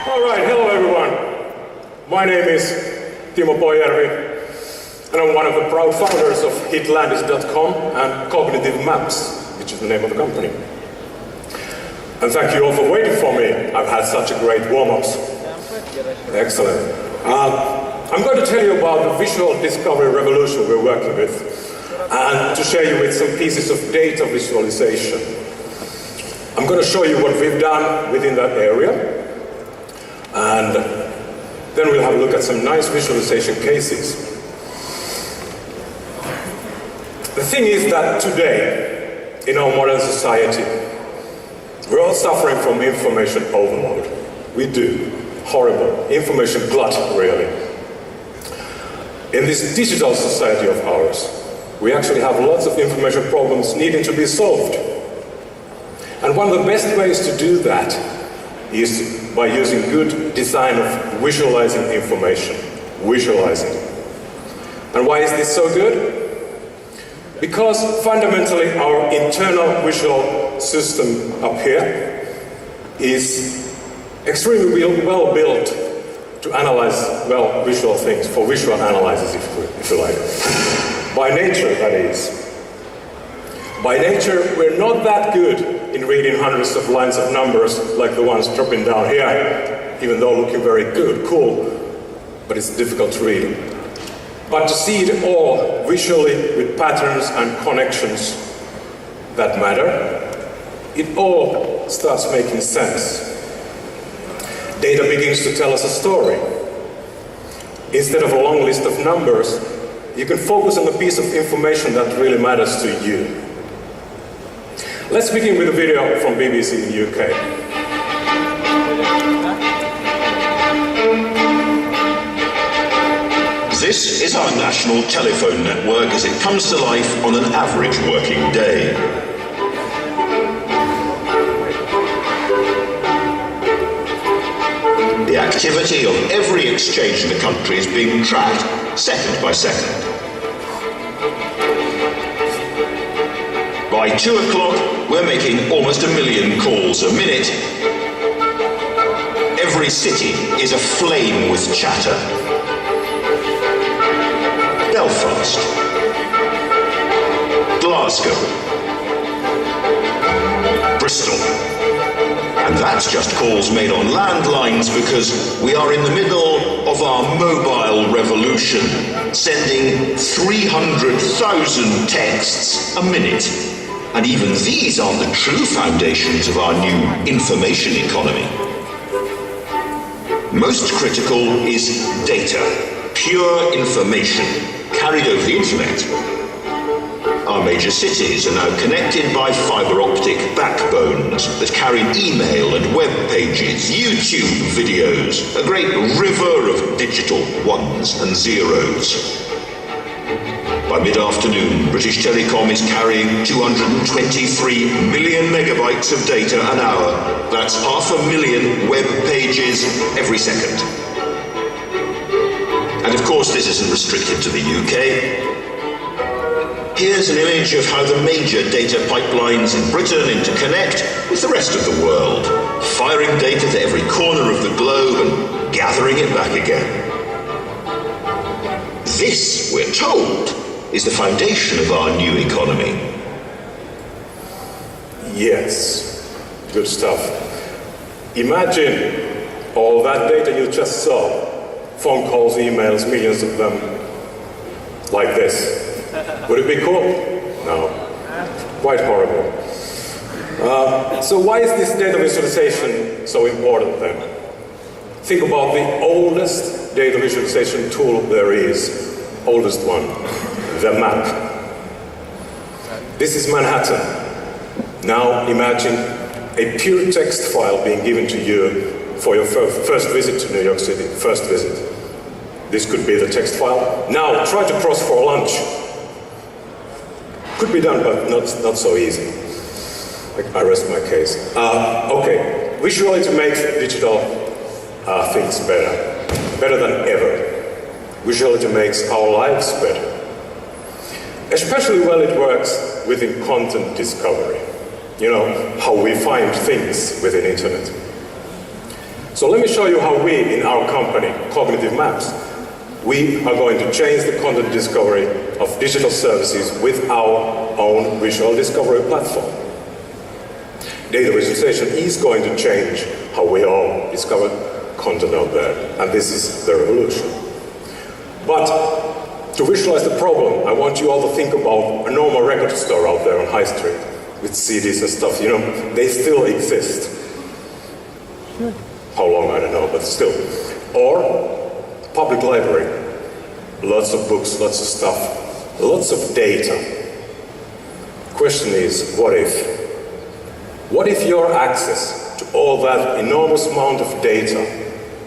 All right, hello everyone. My name is Timo Poijärvi, and I'm one of the proud founders of Hitlandis.com and Cognitive Maps, which is the name of the company. And thank you all for waiting for me. I've had such a great warm-ups. Excellent. I'm going to tell you about the visual discovery revolution we're working with, and to share you with some pieces of data visualization. I'm going to show you what we've done within that area, and then we'll have a look at some nice visualization cases. The thing is that today, in our modern society, we're all suffering from information overload. We do. Horrible. Information glut, really. In this digital society of ours, we actually have lots of information problems needing to be solved. And one of the best ways to do that is by using good design of visualizing information. Visualizing. And why is this so good? Because fundamentally our internal visual system up here is extremely well built to analyze, well, visual things, for visual analysis if you like. By nature, that is. By nature, we're not that good in reading hundreds of lines of numbers like the ones dropping down here, even though looking very good, cool, but it's difficult to read. But to see it all visually with patterns and connections that matter, it all starts making sense. Data begins to tell us a story. Instead of a long list of numbers, you can focus on a piece of information that really matters to you. Let's begin with a video from BBC in the UK. This is our national telephone network as it comes to life on an average working day. The activity of every exchange in the country is being tracked second by second. By 2 o'clock, we're making almost 1 million calls a minute. Every city is aflame with chatter. Belfast, Glasgow, Bristol. And that's just calls made on landlines because we are in the middle of our mobile revolution, sending 300,000 texts a minute. And even these aren't the true foundations of our new information economy. Most critical is data, pure information, carried over the internet. Our major cities are now connected by fibre optic backbones that carry email and web pages, YouTube videos, a great river of digital ones and zeros. By mid-afternoon, British Telecom is carrying 223 million megabytes of data an hour. That's 500,000 web pages every second. And of course, this isn't restricted to the UK. Here's an image of how the major data pipelines in Britain interconnect with the rest of the world, firing data to every corner of the globe and gathering it back again. This, we're told, is the foundation of our new economy. Yes, good stuff. Imagine all that data you just saw. Phone calls, emails, millions of them, like this. Would it be cool? No. Quite horrible. So why is this data visualization so important then? Think about the oldest data visualization tool there is. Oldest one. The map. This is Manhattan. Now imagine a pure text file being given to you for your first visit to New York City. First visit. This could be the text file. Now try to cross for lunch. Could be done, but not so easy. I rest my case. Okay, visually to make digital things better than ever. Visually to make our lives better. Especially when it works within content discovery. You know, how we find things within internet. So let me show you how we, in our company, Cognitive Maps, we are going to change the content discovery of digital services with our own visual discovery platform. Data visualization is going to change how we all discover content out there, and this is the revolution. But to visualize the problem, I want you all to think about a normal record store out there on High Street with CDs and stuff. You know, they still exist. How long, I don't know, but still. Or public library. Lots of books, lots of stuff, lots of data. Question is, what if? What if your access to all that enormous amount of data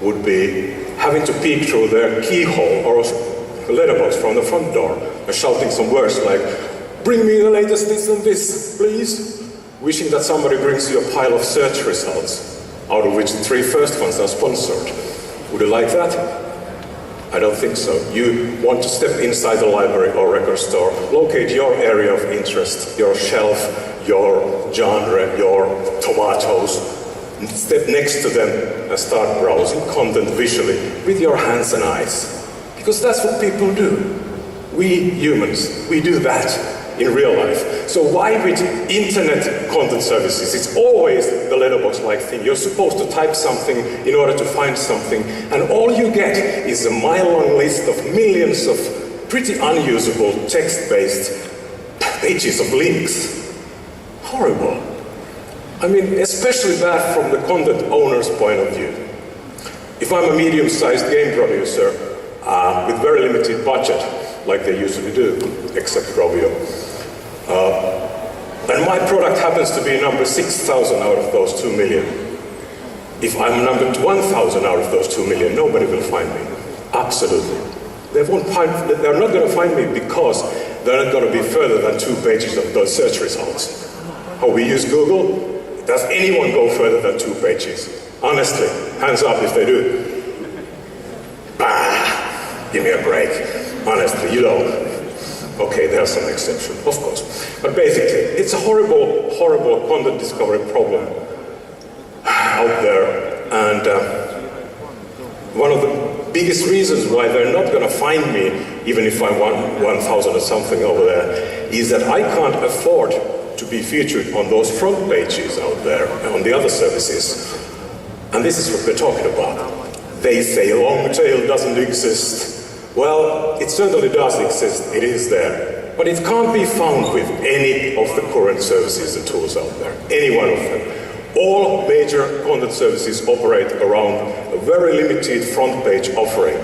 would be having to peek through their keyhole or a letterbox from the front door and shouting some words like, "Bring me the latest this and this, please," wishing that somebody brings you a pile of search results, out of which the 3 first ones are sponsored. Would you like that? I don't think so. You want to step inside the library or record store, locate your area of interest, your shelf, your genre, your tomatoes, step next to them and start browsing content visually with your hands and eyes. Because that's what people do. We humans, we do that in real life. So why with internet content services, it's always the letterbox-like thing. You're supposed to type something in order to find something, and all you get is a mile-long list of millions of pretty unusable text-based pages of links. Horrible. I mean, especially bad from the content owner's point of view. If I'm a medium-sized game producer with very limited budget, like they usually do, except Rovio, and my product happens to be number 6,000 out of those 2 million. If I'm number 1,000 out of those 2 million, nobody will find me. Absolutely. They're not going to find me because they're not going to be further than 2 pages of those search results. How we use Google, does anyone go further than 2 pages? Honestly, hands up if they do. Give me a break. Honestly, you don't. Okay, there are some exceptions, of course. But basically, it's a horrible, horrible content discovery problem out there. And one of the biggest reasons why they're not going to find me, even if I want 1,000 or something over there, is that I can't afford to be featured on those front pages out there, on the other services. And this is what we're talking about. They say long tail doesn't exist. Well, it certainly does exist, it is there. But it can't be found with any of the current services and tools out there, any one of them. All major content services operate around a very limited front page offering.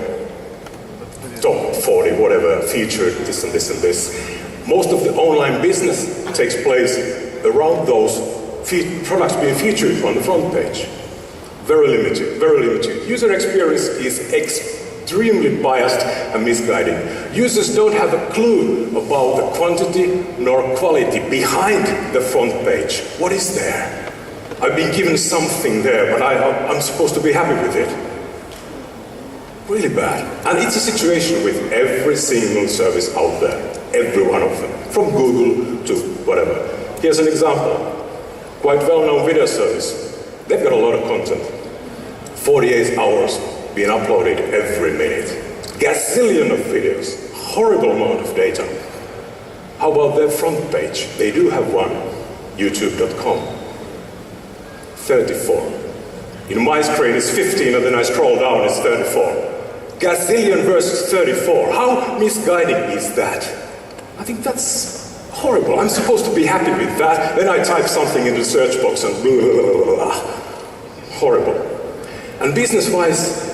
Top 40, whatever, featured this and this and this. Most of the online business takes place around those products being featured on the front page. Very limited, very limited. User experience is extremely biased and misguided. Users don't have a clue about the quantity nor quality behind the front page. What is there? I've been given something there, but I'm supposed to be happy with it. Really bad. And it's a situation with every single service out there. Every one of them. From Google to whatever. Here's an example. Quite well-known video service. They've got a lot of content. 48 hours being uploaded every minute. Gazillion of videos. Horrible amount of data. How about their front page? They do have one. YouTube.com. 34. In my screen it's 15 and then I scroll down, it's 34. Gazillion versus 34. How misguiding is that? I think that's horrible. I'm supposed to be happy with that. Then I type something in the search box and blah, blah, blah, blah. Horrible. And business-wise,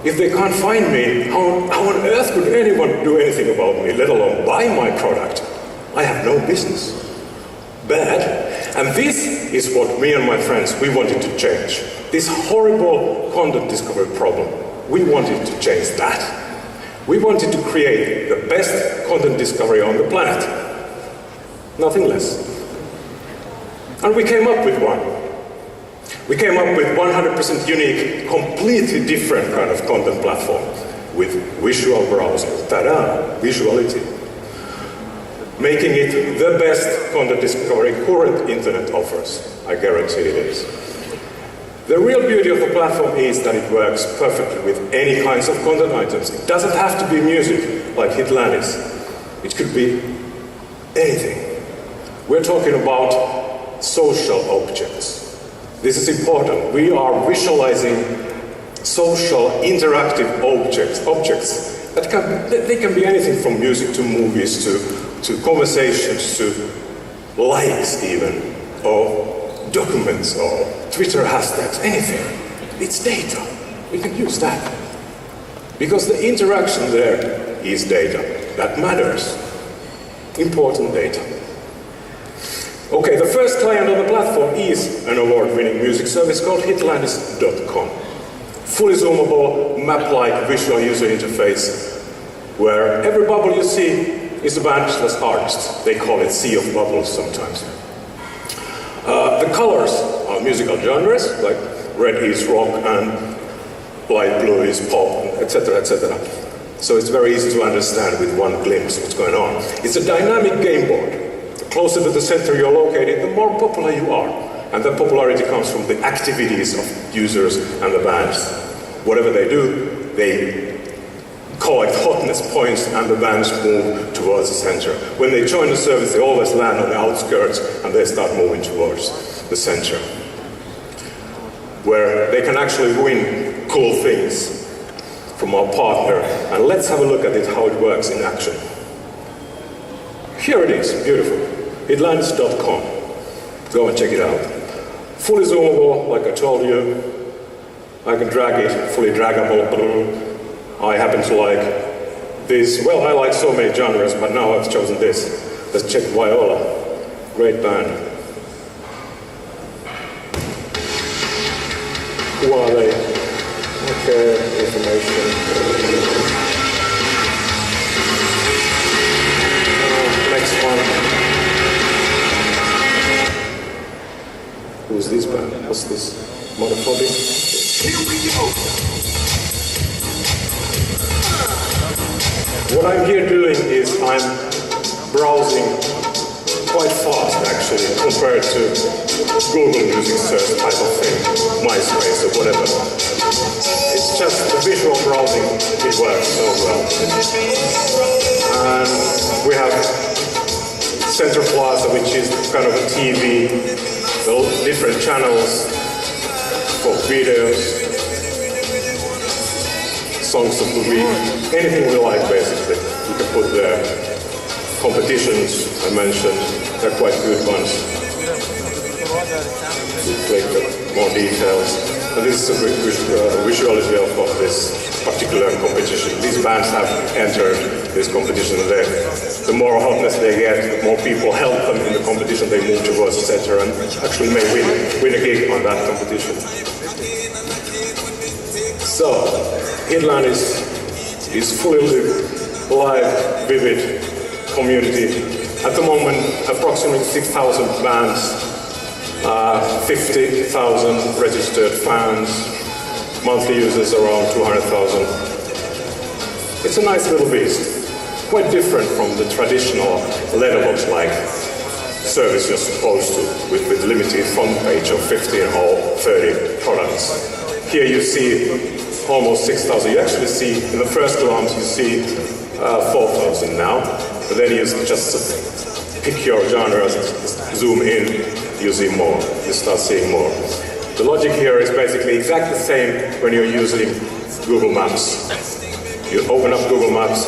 if they can't find me, how on earth could anyone do anything about me, let alone buy my product? I have no business. Bad. And this is what me and my friends, we wanted to change. This horrible content discovery problem. We wanted to change that. We wanted to create the best content discovery on the planet. Nothing less. And we came up with one. We came up with 100% unique, completely different kind of content platform with visual browsing. Ta-da! Visuality. Making it the best content discovery current internet offers. I guarantee it is. The real beauty of the platform is that it works perfectly with any kinds of content items. It doesn't have to be music like Hitlandis. It could be anything. We're talking about social objects. This is important. We are visualizing social interactive objects that can be anything from music to movies to conversations to likes even, or documents or Twitter hashtags, anything. It's data. We can use that. Because the interaction there is data. That matters. Important data. Okay, the first client on the platform is an award-winning music service called Hitlandis.com. Fully zoomable, map-like visual user interface where every bubble you see is a bandless artist. They call it sea of bubbles sometimes. The colors are musical genres, like red is rock and light blue is pop, etc., etc. So it's very easy to understand with one glimpse what's going on. It's a dynamic game board. The closer to the center you're located, the more popular you are. And that popularity comes from the activities of users and the bands. Whatever they do, they collect hotness points and the bands move towards the center. When they join the service, they always land on the outskirts and they start moving towards the center, where they can actually win cool things from our partner. And let's have a look at it, how it works in action. Here it is, beautiful. Hitlandis.com. Go and check it out. Fully zoomable, like I told you. I can drag it, fully draggable. I happen to like this. Well, I like so many genres, but now I've chosen this. Let's check Viola. Great band. Who are they? Okay, information. Next one. Who's this band? What's this? Monophobic? Here we go! What I'm here doing is I'm browsing quite fast actually compared to Google Music search type of thing, MySpace or whatever. It's just the visual browsing, it works so well. And we have Center Plaza, which is kind of a TV, different channels for videos, songs of the week, anything we like basically, we can put there. Competitions, I mentioned, they're quite good ones. We click more details. And this is a visuality of this particular competition. These bands have entered this competition there. The more hotness they get, the more people help them in the competition, they move towards the center and actually may win a gig on that competition. So, Hitlandis is fully live, vivid community. At the moment, approximately 6,000 bands, 50,000 registered fans, monthly users around 200,000. It's a nice little beast, quite different from the traditional letterbox-like service you're supposed to, with limited front page of 15 or 30 products. Here you see almost 6,000. You actually see, in the first glance, you see 4,000 now. But then you just pick your genre, zoom in, you see more. You start seeing more. The logic here is basically exactly the same when you're using Google Maps. You open up Google Maps,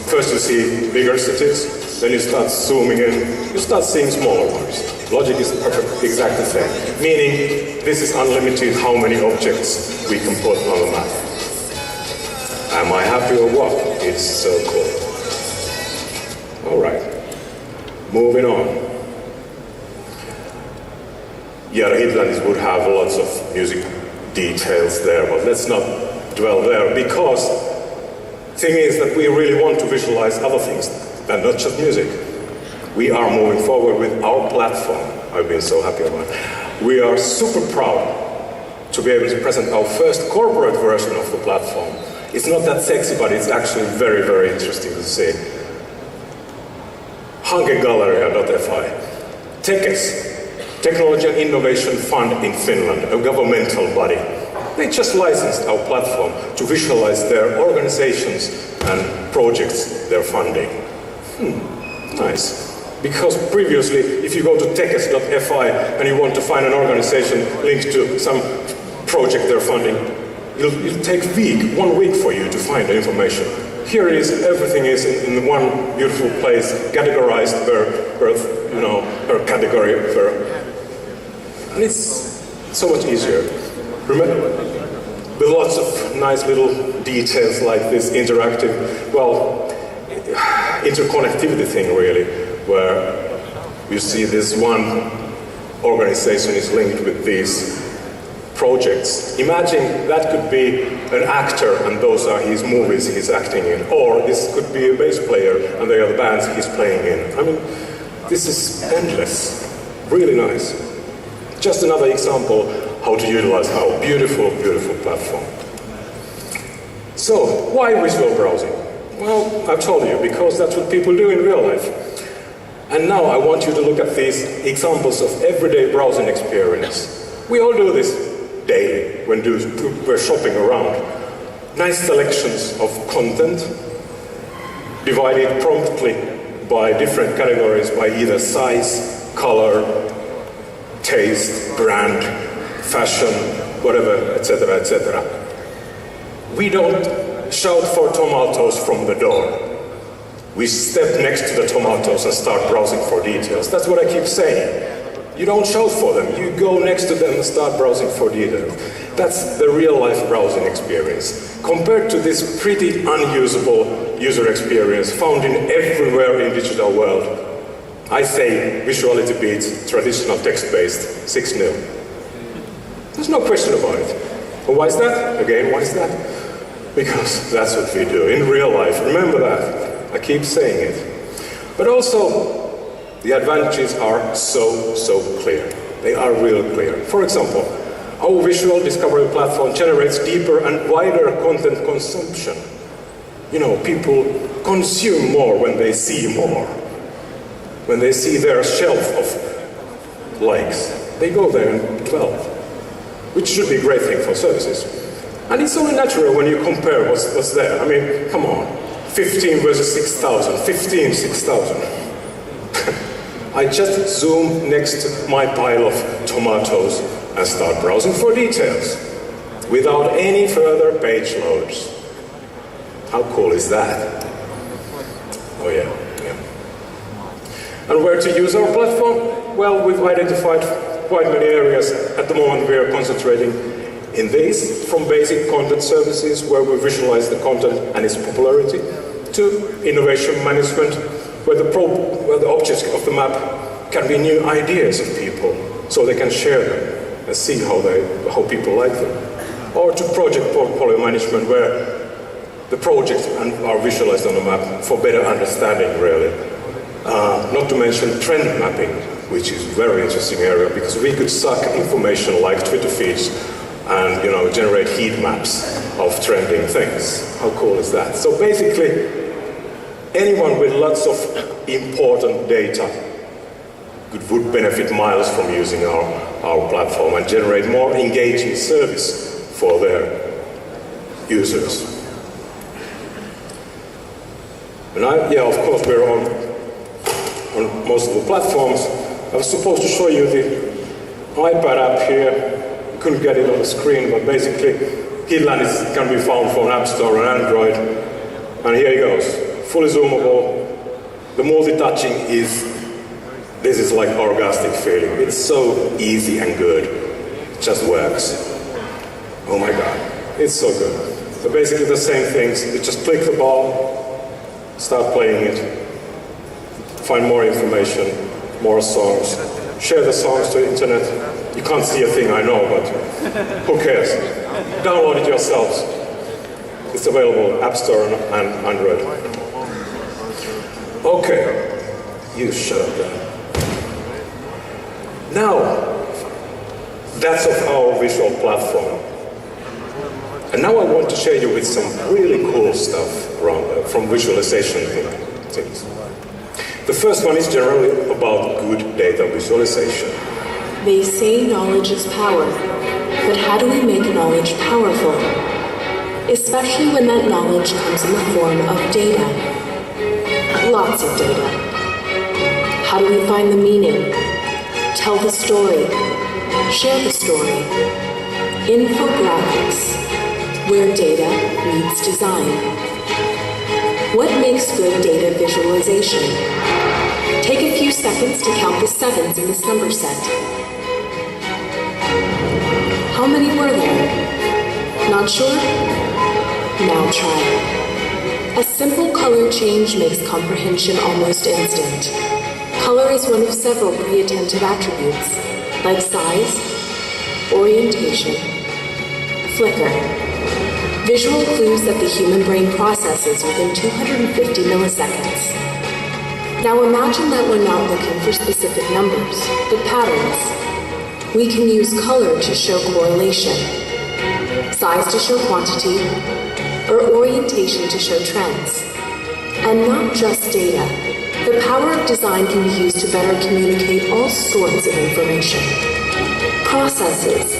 first you see bigger cities, then you start zooming in, you start seeing smaller ones. Logic is exactly the same. Meaning, this is unlimited how many objects we can put on the map. Am I happy or what? It's so cool. Alright, moving on. Yeah, Hitlandis would have lots of music details there, but let's not dwell there, because the thing is that we really want to visualize other things, and not just music. We are moving forward with our platform. I've been so happy about it. We are super proud to be able to present our first corporate version of the platform. It's not that sexy, but it's actually very, very interesting to see. Hankegalleria.fi. Tekes. Technology and Innovation Fund in Finland, a governmental body. They just licensed our platform to visualize their organizations and projects they're funding. Nice. Because previously, if you go to teches.fi and you want to find an organization linked to some project they're funding, it'll take 1 week for you to find the information. Here it is, everything is in one beautiful place, categorized per category. And it's so much easier. Remember, with lots of nice little details like this interactive, interconnectivity thing really, where you see this one organization is linked with these projects. Imagine that could be an actor and those are his movies he's acting in, or this could be a bass player and they are the bands he's playing in. I mean, this is endless, really nice. Just another example how to utilize our beautiful, beautiful platform. So, why visual browsing? Well, I've told you, because that's what people do in real life. And now I want you to look at these examples of everyday browsing experience. We all do this daily when we're shopping around. Nice selections of content, divided promptly by different categories, by either size, color, taste, brand, fashion, whatever, etc., etc. We don't shout for tomatoes from the door. We step next to the tomatoes and start browsing for details. That's what I keep saying. You don't shout for them, you go next to them and start browsing for details. That's the real life browsing experience. Compared to this pretty unusable user experience found in everywhere in digital world, I say visuality beats traditional text-based 6-0. There's no question about it. And why is that? Again, why is that? Because that's what we do in real life. Remember that. I keep saying it. But also, the advantages are so clear. They are real clear. For example, our visual discovery platform generates deeper and wider content consumption. You know, people consume more when they see more. When they see their shelf of likes, they go there and dwell, which should be a great thing for services. And it's only natural when you compare what's there. I mean, come on, 15 versus 6,000, 15, 6,000. I just zoom next to my pile of tomatoes and start browsing for details without any further page loads. How cool is that? Oh yeah. And where to use our platform? Well, we've identified quite many areas. At the moment we are concentrating in these, from basic content services where we visualize the content and its popularity, to innovation management, where the objects of the map can be new ideas of people, so they can share them and see how people like them. Or to project portfolio management, where the projects are visualized on the map for better understanding, really. Not to mention trend mapping, which is a very interesting area, because we could suck information like Twitter feeds and generate heat maps of trending things. How cool is that? So basically, anyone with lots of important data would benefit miles from using our platform and generate more engaging service for their users. And of course, we're on most of the platforms. I was supposed to show you the iPad app here. Couldn't get it on the screen, but basically, Headland can be found for an App Store and Android. And here it goes, fully zoomable. The multi-touching this is like orgastic feeling. It's so easy and good. It just works. Oh my God, it's so good. So basically the same things. You just click the ball, start playing it, find more information, more songs, share the songs to the internet. You can't see a thing, I know, but who cares? Download it yourselves. It's available App Store and Android. Okay, you shut up there. Now, that's of our visual platform. And now I want to share you with some really cool stuff around from visualization things. The first one is generally about good data visualization. They say knowledge is power, but how do we make knowledge powerful? Especially when that knowledge comes in the form of data. Lots of data. How do we find the meaning? Tell the story. Share the story. Infographics, where data meets design. What makes good data visualization? Take a few seconds to count the sevens in this number set. How many were there? Not sure? Now try. A simple color change makes comprehension almost instant. Color is one of several pre-attentive attributes, like size, orientation, flicker. Visual clues that the human brain processes within 250 milliseconds. Now imagine that we're not looking for specific numbers, but patterns. We can use color to show correlation, size to show quantity, or orientation to show trends. And not just data. The power of design can be used to better communicate all sorts of information. Processes,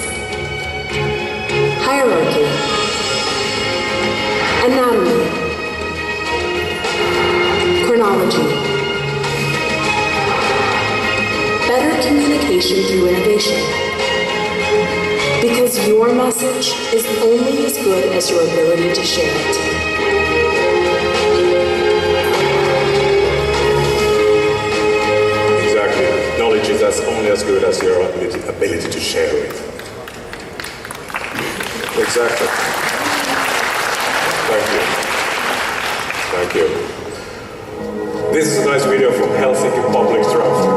hierarchy, anatomy, chronology. Better communication through innovation. Because your message is only as good as your ability to share it. Exactly. Knowledge is only as good as your ability to share it. Exactly. Thank you. This is a nice video from Helsinki Public Trust.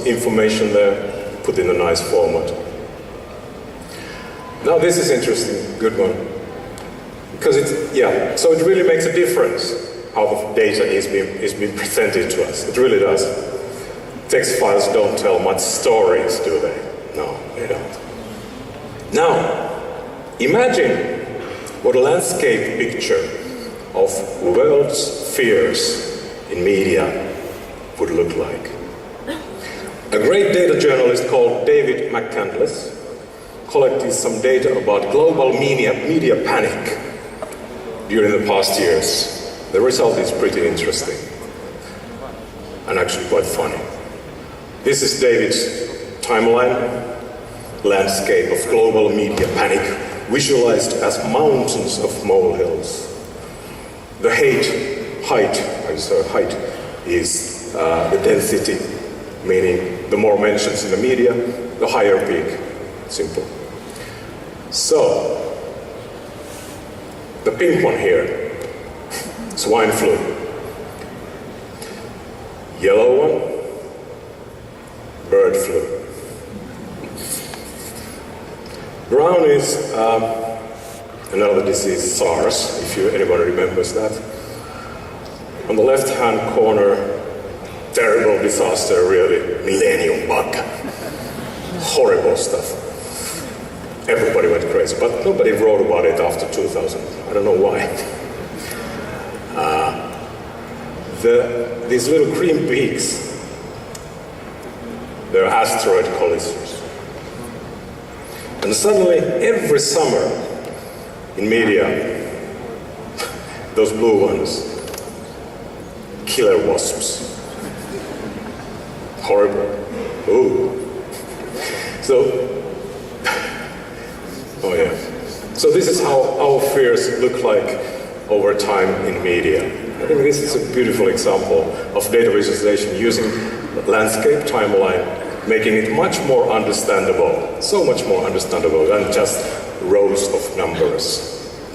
Information there, put in a nice format. Now this is interesting, good one. Because so it really makes a difference how the data is being presented to us. It really does. Text files don't tell much stories, do they? No, they don't. Now, imagine what a landscape picture of world's fears in media would look like. A great data journalist called David McCandless collected some data about global media panic during the past years. The result is pretty interesting and actually quite funny. This is David's timeline, landscape of global media panic visualized as mountains of molehills. The height is the density, meaning the more mentions in the media, the higher peak. Simple. So, the pink one here, swine flu. Yellow one, bird flu. Brown is another disease, SARS, if anybody remembers that. On the left-hand corner, terrible disaster, really, millennium bug. Horrible stuff. Everybody went crazy, but nobody wrote about it after 2000. I don't know why. These little green peaks, they're asteroid collisions. And suddenly, every summer, in media, those blue ones, killer wasps. Horrible. Ooh. So, oh yeah. So this is how our fears look like over time in media. I think this is a beautiful example of data visualization using landscape timeline, making it much more understandable, so much more understandable than just rows of numbers,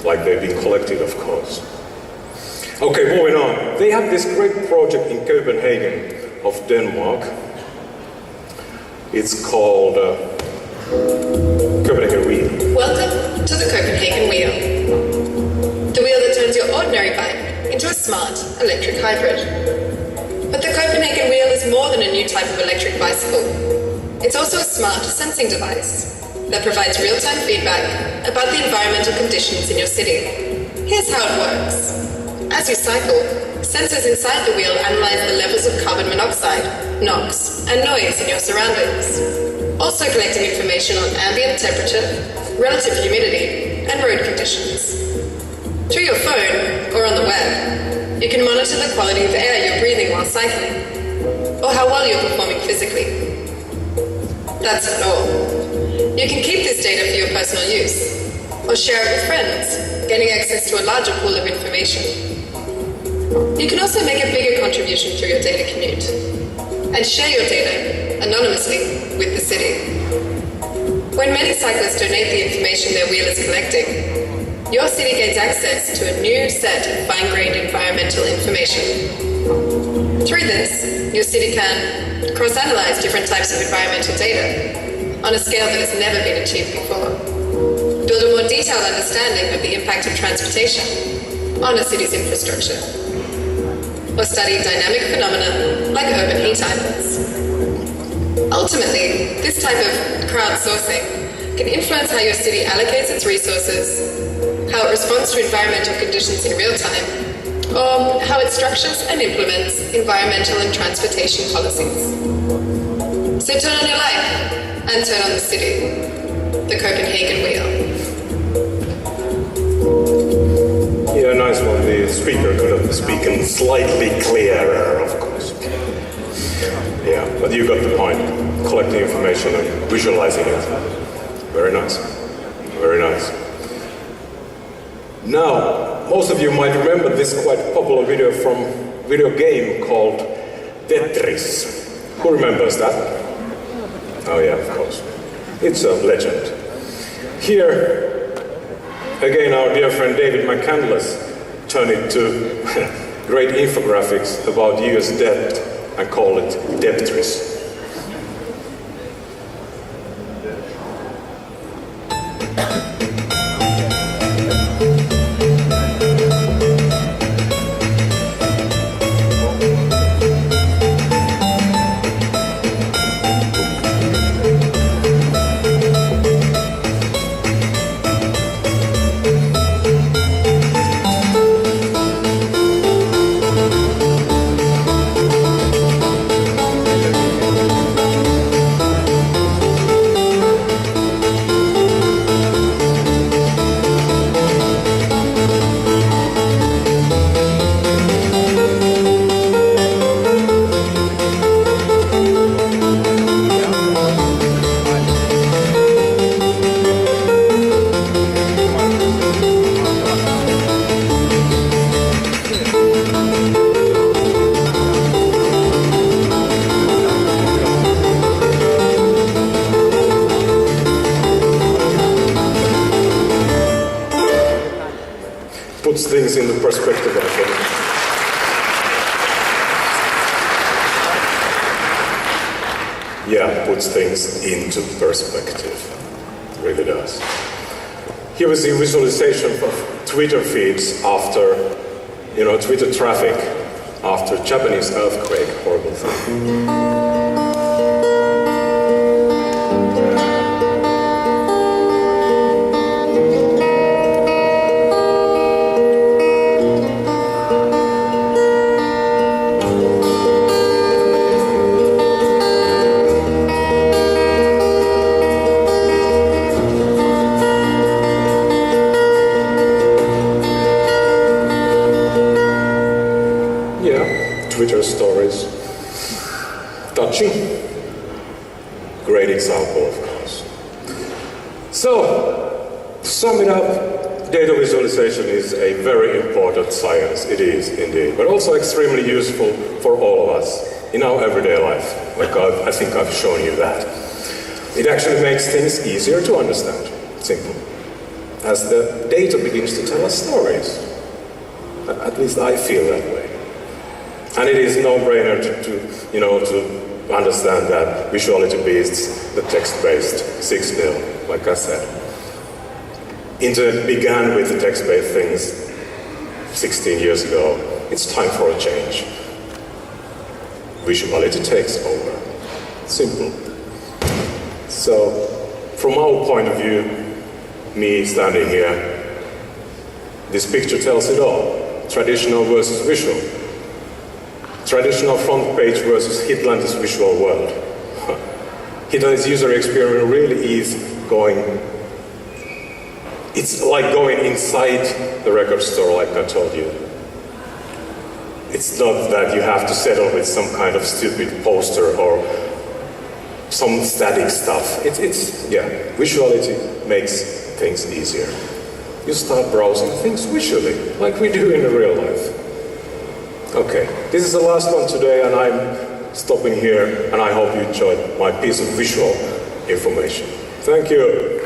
like they've been collected, of course. Okay, moving on. They have this great project in Copenhagen of Denmark. It's called Copenhagen Wheel. Welcome to the Copenhagen Wheel. The wheel that turns your ordinary bike into a smart electric hybrid. But the Copenhagen Wheel is more than a new type of electric bicycle. It's also a smart sensing device that provides real-time feedback about the environmental conditions in your city. Here's how it works. As you cycle, sensors inside the wheel analyze the levels of carbon monoxide, NOx, and noise in your surroundings, also collecting information on ambient temperature, relative humidity, and road conditions. Through your phone or on the web, you can monitor the quality of air you're breathing while cycling, or how well you're performing physically. That's not all. You can keep this data for your personal use, or share it with friends, gaining access to a larger pool of information. You can also make a bigger contribution through your data commute, and share your data anonymously with the city. When many cyclists donate the information their wheel is collecting, your city gains access to a new set of fine-grained environmental information. Through this, your city can cross-analyze different types of environmental data on a scale that has never been achieved before, build a more detailed understanding of the impact of transportation on a city's infrastructure, or study dynamic phenomena like urban heat islands. Ultimately, this type of crowdsourcing can influence how your city allocates its resources, how it responds to environmental conditions in real time, or how it structures and implements environmental and transportation policies. So turn on your life and turn on the city. The Copenhagen Wheel. Yeah, nice one. The speaker could have spoken slightly clearer, of course. Yeah, but you got the point. Collecting information and visualizing it. Very nice. Very nice. Now, most of you might remember this quite popular video from video game called Tetris. Who remembers that? Oh yeah, of course. It's a legend. Here, again, our dear friend David McCandless turned it to great infographics about US debt and called it Debtris. puts things into perspective. It really does. Here is the visualization of Twitter feeds after, Twitter traffic after Japanese earthquake, horrible thing. Twitter stories. Touching. Great example, of course. So, to sum it up, data visualization is a very important science. It is, indeed. But also extremely useful for all of us in our everyday life. Like I think I've shown you that. It actually makes things easier to understand. Simple. As the data begins to tell us stories. At least I feel that way. And it is no-brainer to understand that visuality beats the text-based 6-0, like I said. Internet began with the text-based things 16 years ago. It's time for a change. Visuality takes over. Simple. So, from our point of view, me standing here, this picture tells it all. Traditional versus visual. Traditional front page versus Hitler's visual world. Hitler's user experience really is it's like going inside the record store, like I told you. It's not that you have to settle with some kind of stupid poster or some static stuff. Visuality makes things easier. You start browsing things visually, like we do in real life. Okay, this is the last one today, and I'm stopping here, and I hope you enjoyed my piece of visual information. Thank you.